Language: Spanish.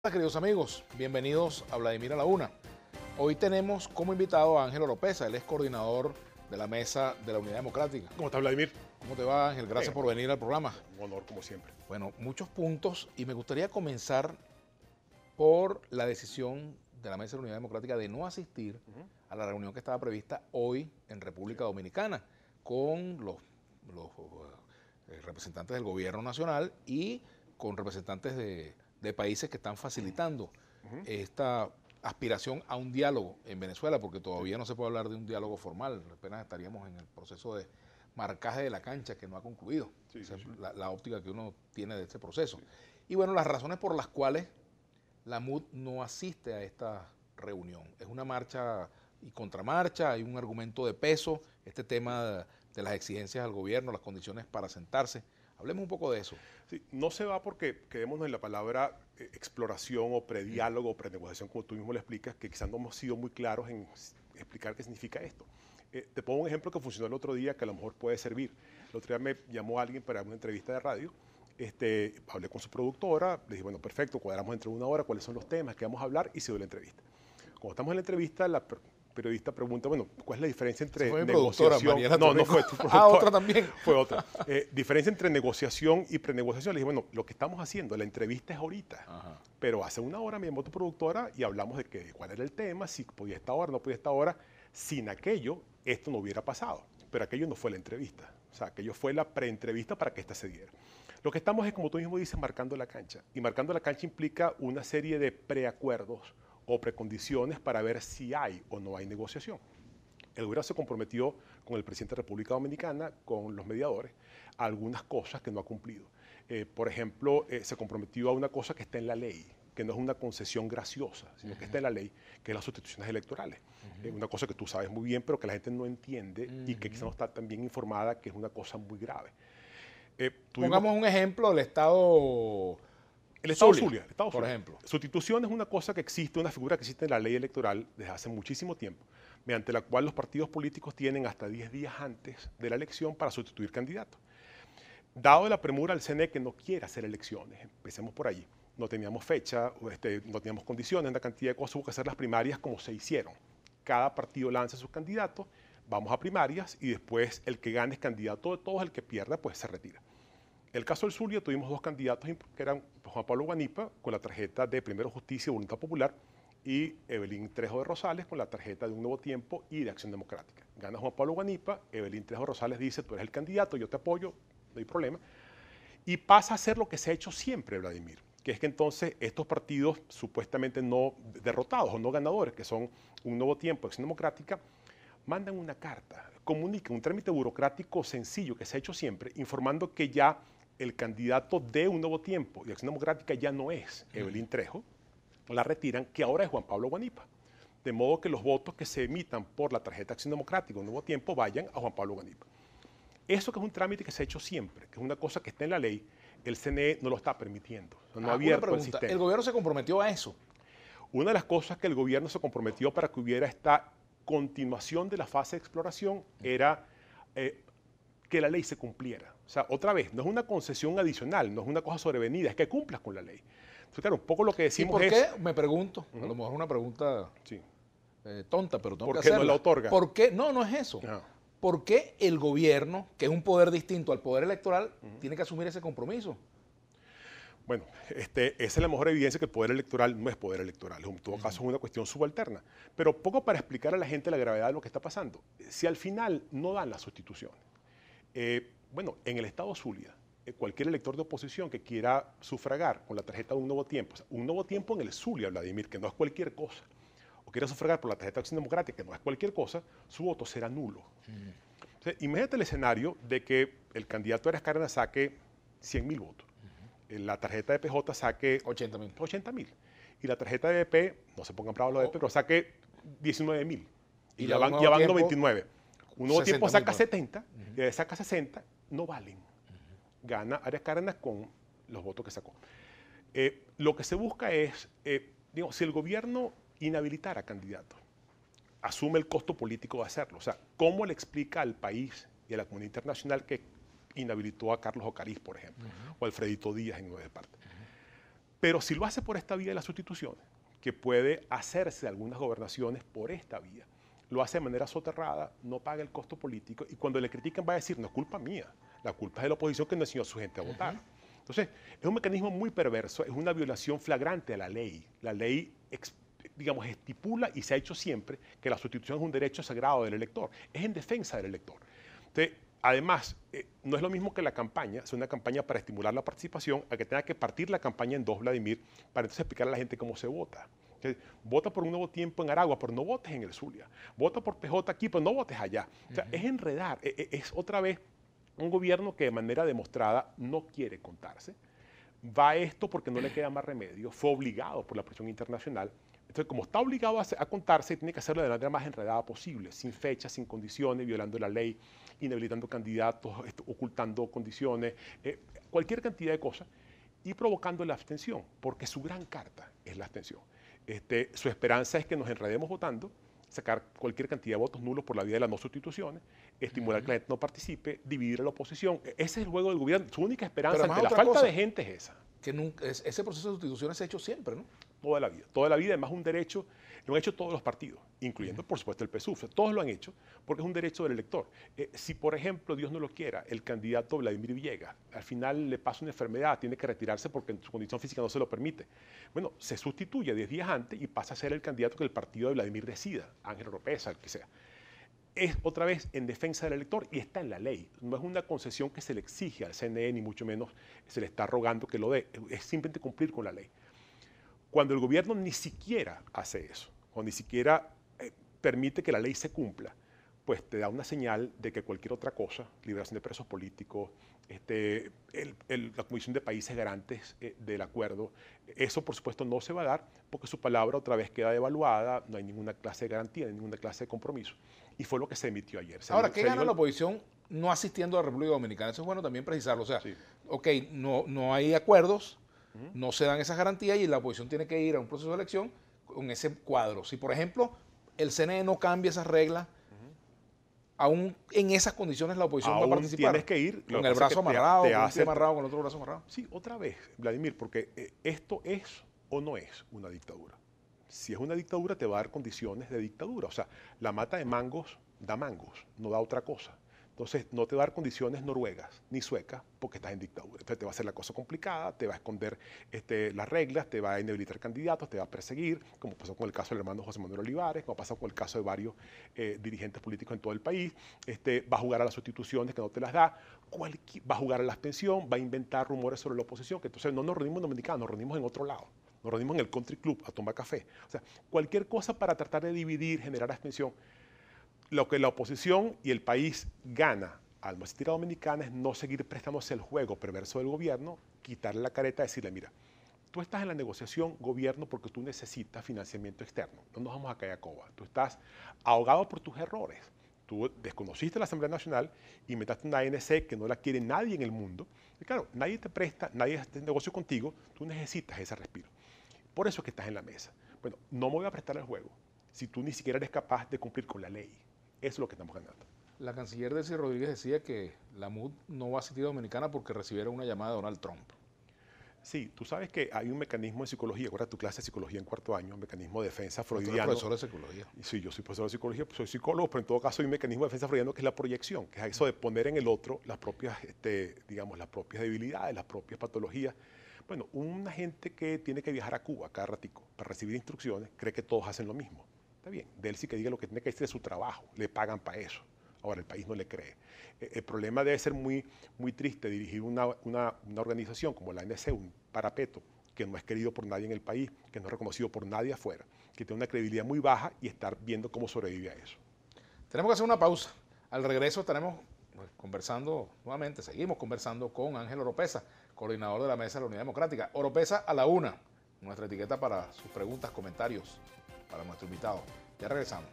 Hola queridos amigos, bienvenidos a Vladimir a la Una. Hoy tenemos como invitado a Ángel Oropesa, él es coordinador de la Mesa de la Unidad Democrática. ¿Cómo está, Vladimir? ¿Cómo te va, Ángel? Gracias por venir al programa. Un honor, como siempre. Bueno, muchos puntos y me gustaría comenzar por la decisión de la Mesa de la Unidad Democrática de no asistir a la reunión que estaba prevista hoy en República Dominicana con los representantes del gobierno nacional y con representantes de países que están facilitando esta aspiración a un diálogo en Venezuela, porque todavía no se puede hablar de un diálogo formal, apenas estaríamos en el proceso de marcaje de la cancha que no ha concluido. Esa es la óptica que uno tiene de este proceso. Y bueno, las razones por las cuales la MUD no asiste a esta reunión. Es una marcha y contramarcha, hay un argumento de peso, este tema de las exigencias al gobierno, las condiciones para sentarse. Hablemos un poco de eso. Sí, no se va porque quedémonos en la palabra exploración o prediálogo o prenegociación, como tú mismo le explicas, que quizás no hemos sido muy claros en explicar qué significa esto. Te pongo un ejemplo que funcionó el otro día que a lo mejor puede servir. El otro día me llamó alguien para una entrevista de radio, hablé con su productora, le dije, bueno, perfecto, cuadramos entre una hora cuáles son los temas que vamos a hablar y se dio la entrevista. Cuando estamos en la entrevista, la periodista pregunta, bueno, ¿cuál es la diferencia entre negociación? No fue tu productora. Otra también. Fue otra. Diferencia entre negociación y prenegociación. Le dije, bueno, lo que estamos haciendo, la entrevista es ahorita, pero hace una hora me llamó tu productora y hablamos de cuál era el tema, si podía esta hora, no podía esta hora. Sin aquello, esto no hubiera pasado, pero aquello no fue la entrevista. O sea, aquello fue la preentrevista para que esta se diera. Lo que estamos es, como tú mismo dices, marcando la cancha. Y marcando la cancha implica una serie de preacuerdos o precondiciones para ver si hay o no hay negociación. El gobierno se comprometió con el presidente de la República Dominicana, con los mediadores, a algunas cosas que no ha cumplido. Por ejemplo, se comprometió a una cosa que está en la ley, que no es una concesión graciosa, sino que está en la ley, que es las sustituciones electorales. Una cosa que tú sabes muy bien, pero que la gente no entiende y que quizás no está tan bien informada, que es una cosa muy grave. Pongamos un ejemplo del Estado... El Estado Zulia, por ejemplo. Sustitución es una cosa que existe, una figura que existe en la ley electoral desde hace muchísimo tiempo, mediante la cual los partidos políticos tienen hasta 10 días antes de la elección para sustituir candidatos. Dado la premura al CNE que no quiere hacer elecciones, empecemos por allí, no teníamos fecha, no teníamos condiciones, una cantidad de cosas, hubo que hacer las primarias como se hicieron. Cada partido lanza sus candidatos, vamos a primarias y después el que gane es candidato de todos, el que pierda pues se retira. El caso del Zulia tuvimos dos candidatos que eran Juan Pablo Guanipa con la tarjeta de Primero Justicia y Voluntad Popular y Evelyn Trejo de Rosales con la tarjeta de Un Nuevo Tiempo y de Acción Democrática. Gana Juan Pablo Guanipa, Evelyn Trejo de Rosales dice, tú eres el candidato, yo te apoyo, no hay problema. Y pasa a ser lo que se ha hecho siempre, Vladimir, que es que entonces estos partidos supuestamente no derrotados o no ganadores, que son Un Nuevo Tiempo, Acción Democrática, mandan una carta, comunican un trámite burocrático sencillo que se ha hecho siempre, informando que ya el candidato de Un Nuevo Tiempo y Acción Democrática ya no es Evelyn Trejo, la retiran, que ahora es Juan Pablo Guanipa. De modo que los votos que se emitan por la tarjeta Acción Democrática Un Nuevo Tiempo vayan a Juan Pablo Guanipa. Eso que es un trámite que se ha hecho siempre, que es una cosa que está en la ley, el CNE no lo está permitiendo. No ha abierto el sistema. ¿El gobierno se comprometió a eso? Una de las cosas que el gobierno se comprometió para que hubiera esta continuación de la fase de exploración era que la ley se cumpliera. O sea, otra vez, no es una concesión adicional, no es una cosa sobrevenida, es que cumplas con la ley. Entonces, claro, un poco lo que decimos es... ¿Por qué? Me pregunto, a lo mejor una pregunta tonta, pero tengo que hacerla. ¿Por qué no la otorga? ¿Por qué? No es eso. ¿Por qué el gobierno, que es un poder distinto al poder electoral, tiene que asumir ese compromiso? Bueno, esa es la mejor evidencia que el poder electoral no es poder electoral, en todo caso es una cuestión subalterna. Pero poco para explicar a la gente la gravedad de lo que está pasando. Si al final no dan las sustituciones, bueno, en el Estado Zulia, cualquier elector de oposición que quiera sufragar con la tarjeta de Un Nuevo Tiempo, o sea, Un Nuevo Tiempo en el Zulia, Vladimir, que no es cualquier cosa, o quiera sufragar por la tarjeta de Acción Democrática, que no es cualquier cosa, su voto será nulo. O sea, imagínate el escenario de que el candidato Eras Cárdenas saque 100.000 votos. La tarjeta de PJ saque 80.000. Y la tarjeta de EP, no se pongan bravos los de EP, pero saque 19.000. Y ya van 99. Un Nuevo Tiempo saca 70 y de saca 60, no valen. Gana Arias Cárdenas con los votos que sacó. Lo que se busca es, digo, si el gobierno inhabilitara candidatos, asume el costo político de hacerlo. O sea, ¿cómo le explica al país y a la comunidad internacional que inhabilitó a Carlos Ocariz, por ejemplo, o a Alfredito Díaz en Nueva Esparta? Pero si lo hace por esta vía de las sustituciones, que puede hacerse algunas gobernaciones por esta vía, lo hace de manera soterrada, no paga el costo político, y cuando le critican va a decir, no es culpa mía, la culpa es de la oposición que no enseñó a su gente a votar. Entonces, es un mecanismo muy perverso, es una violación flagrante a la ley. La ley, digamos, estipula, y se ha hecho siempre, que la sustitución es un derecho sagrado del elector, es en defensa del elector. Entonces, además, no es lo mismo que la campaña, es una campaña para estimular la participación, a que tenga que partir la campaña en dos, Vladimir, para entonces explicar a la gente cómo se vota. Vota por un nuevo tiempo en Aragua, pero no votes en el Zulia. Vota por PJ aquí, pero no votes allá. O sea, es enredar, es otra vez un gobierno que de manera demostrada no quiere contarse. Va a esto porque no le queda más remedio, fue obligado por la presión internacional. Entonces, como está obligado a contarse, tiene que hacerlo de la manera más enredada posible, sin fechas, sin condiciones, violando la ley, inhabilitando candidatos, ocultando condiciones, cualquier cantidad de cosas, y provocando la abstención, porque su gran carta es la abstención. Su esperanza es que nos enredemos votando, sacar cualquier cantidad de votos nulos por la vía de las no sustituciones, estimular que la gente no participe, dividir a la oposición. Ese es el juego del gobierno. Su única esperanza ante la falta de gente es esa. Que nunca, ese proceso de sustituciones se ha hecho siempre, ¿no? Toda la vida. Toda la vida, además, un derecho, lo han hecho todos los partidos, incluyendo, por supuesto, el PSUV. Todos lo han hecho porque es un derecho del elector. Si, por ejemplo, Dios no lo quiera, el candidato Vladimir Villegas al final le pasa una enfermedad, tiene que retirarse porque su condición física no se lo permite. Bueno, se sustituye 10 días antes y pasa a ser el candidato que el partido de Vladimir decida, Ángel Oropesa, el que sea. Es otra vez en defensa del elector y está en la ley. No es una concesión que se le exige al CNE, ni mucho menos se le está rogando que lo dé. Es simplemente cumplir con la ley. Cuando el gobierno ni siquiera hace eso, o ni siquiera permite que la ley se cumpla, pues te da una señal de que cualquier otra cosa, liberación de presos políticos, la Comisión de Países Garantes del acuerdo, eso por supuesto no se va a dar porque su palabra otra vez queda devaluada, no hay ninguna clase de garantía, ninguna clase de compromiso. Y fue lo que se emitió ayer. Ahora, ¿qué gana la oposición no asistiendo a la República Dominicana? Eso es bueno también precisarlo. O sea, sí. Ok, no hay acuerdos, no se dan esas garantías y la oposición tiene que ir a un proceso de elección con ese cuadro. Si, por ejemplo, el CNE no cambia esas reglas, aún en esas condiciones la oposición va a participar. Tienes que ir con el brazo amarrado, con el pie amarrado, con el otro brazo amarrado. Sí, otra vez, Vladimir, porque esto es o no es una dictadura. Si es una dictadura, te va a dar condiciones de dictadura. O sea, la mata de mangos da mangos, no da otra cosa. Entonces, no te va a dar condiciones noruegas ni suecas porque estás en dictadura. Entonces, te va a hacer la cosa complicada, te va a esconder las reglas, te va a inhabilitar candidatos, te va a perseguir, como pasó con el caso del hermano José Manuel Olivares, como pasó con el caso de varios dirigentes políticos en todo el país. Va a jugar a las sustituciones que no te las da, va a jugar a la abstención, va a inventar rumores sobre la oposición, que entonces no nos reunimos en Dominicana, nos reunimos en otro lado. Nos reunimos en el country club a tomar café. O sea, cualquier cosa para tratar de dividir, generar abstención. Lo que la oposición y el país gana al no asistir a Dominicana es no seguir prestándose el juego perverso del gobierno, quitarle la careta y decirle, mira, tú estás en la negociación gobierno porque tú necesitas financiamiento externo. No nos vamos a caer a coba. Tú estás ahogado por tus errores. Tú desconociste la Asamblea Nacional, inventaste una ANC que no la quiere nadie en el mundo. Y claro, nadie te presta, nadie hace negocio contigo, tú necesitas ese respiro. Por eso es que estás en la mesa. Bueno, no me voy a prestar el juego si tú ni siquiera eres capaz de cumplir con la ley. Eso es lo que estamos ganando. La canciller Delcy Rodríguez decía que la MUD no va a asistir a Dominicana porque recibieron una llamada de Donald Trump. Sí, tú sabes que hay un mecanismo de psicología, ahora tu clase de psicología en cuarto año, un mecanismo de defensa freudiano. ¿Tú eres profesor de psicología? Sí, yo soy profesor de psicología, soy psicólogo, pero en todo caso hay un mecanismo de defensa freudiano que es la proyección, que es eso de poner en el otro las propias, digamos, las propias debilidades, las propias patologías. Bueno, una gente que tiene que viajar a Cuba cada ratico para recibir instrucciones, cree que todos hacen lo mismo. Está bien, Delcy que diga lo que tiene que decir de su trabajo, le pagan para eso. Ahora, el país no le cree. El problema debe ser muy, muy triste dirigir una organización como la ANC, un parapeto, que no es querido por nadie en el país, que no es reconocido por nadie afuera, que tiene una credibilidad muy baja y estar viendo cómo sobrevive a eso. Tenemos que hacer una pausa. Al regreso estaremos conversando nuevamente, seguimos conversando con Ángel Oropesa, coordinador de la Mesa de la Unidad Democrática. Oropesa a la 1, nuestra etiqueta para sus preguntas, comentarios para nuestro invitado. Ya regresamos.